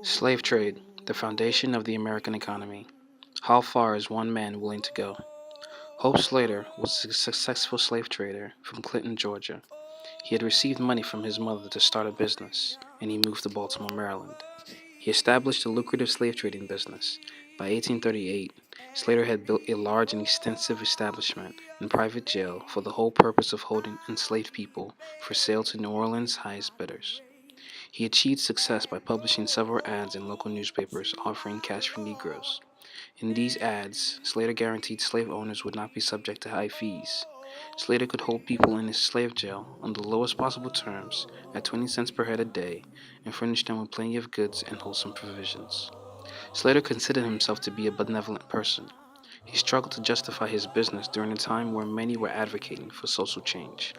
Slave trade, the foundation of the American economy. How far is one man willing to go? Hope Slater was a successful slave trader from Clinton, Georgia. He had received money from his mother to start a business, and he moved to Baltimore, Maryland. He established a lucrative slave trading business. By 1838, Slater had built a large and extensive establishment and private jail for the whole purpose of holding enslaved people for sale to New Orleans' highest bidders. He achieved success by publishing several ads in local newspapers offering cash for Negroes. In these ads, Slater guaranteed slave owners would not be subject to high fees. Slater could hold people in his slave jail on the lowest possible terms at 20 cents per head a day and furnish them with plenty of goods and wholesome provisions. Slater considered himself to be a benevolent person. He struggled to justify his business during a time where many were advocating for social change.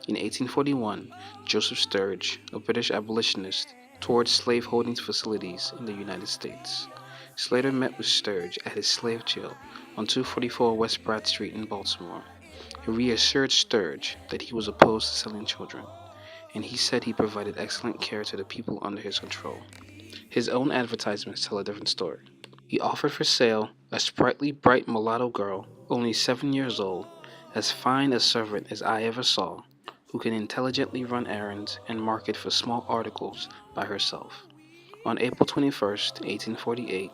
In 1841, Joseph Sturge, a British abolitionist, toured slaveholding facilities in the United States. Slater met with Sturge at his slave jail on 244 West Pratt Street in Baltimore. He reassured Sturge that he was opposed to selling children, and he said he provided excellent care to the people under his control. His own advertisements tell a different story. He offered for sale a sprightly, bright mulatto girl, only 7 years old, as fine a servant as I ever saw, who can intelligently run errands and market for small articles by herself. On April 21, 1848,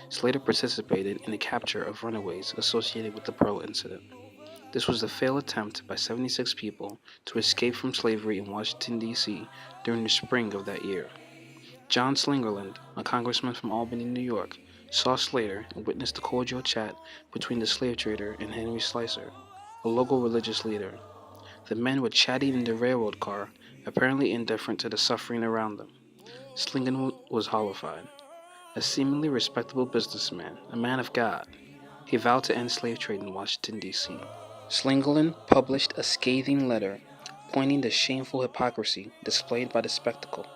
Slater participated in the capture of runaways associated with the Pearl Incident. This was a failed attempt by 76 people to escape from slavery in Washington, D.C. during the spring of that year. John Slingerland, a congressman from Albany, New York, saw Slater and witnessed a cordial chat between the slave trader and Henry Slicer, a local religious leader. The men were chatting in the railroad car, apparently indifferent to the suffering around them. Slingerland was horrified. A seemingly respectable businessman, a man of God, he vowed to end slave trade in Washington, D.C. Slingerland published a scathing letter pointing the shameful hypocrisy displayed by the spectacle.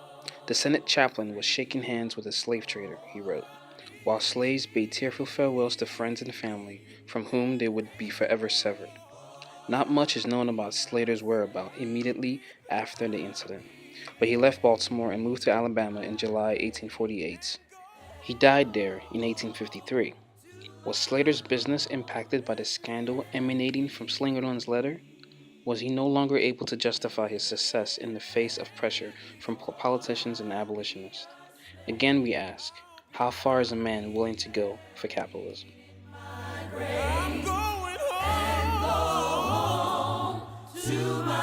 The Senate chaplain was shaking hands with a slave trader, he wrote, while slaves bade tearful farewells to friends and family from whom they would be forever severed. Not much is known about Slater's whereabouts immediately after the incident, but he left Baltimore and moved to Alabama in July 1848. He died there in 1853. Was Slater's business impacted by the scandal emanating from Slingerland's letter? Was he no longer able to justify his success in the face of pressure from politicians and abolitionists? Again, we ask, how far is a man willing to go for capitalism? I'm going home to my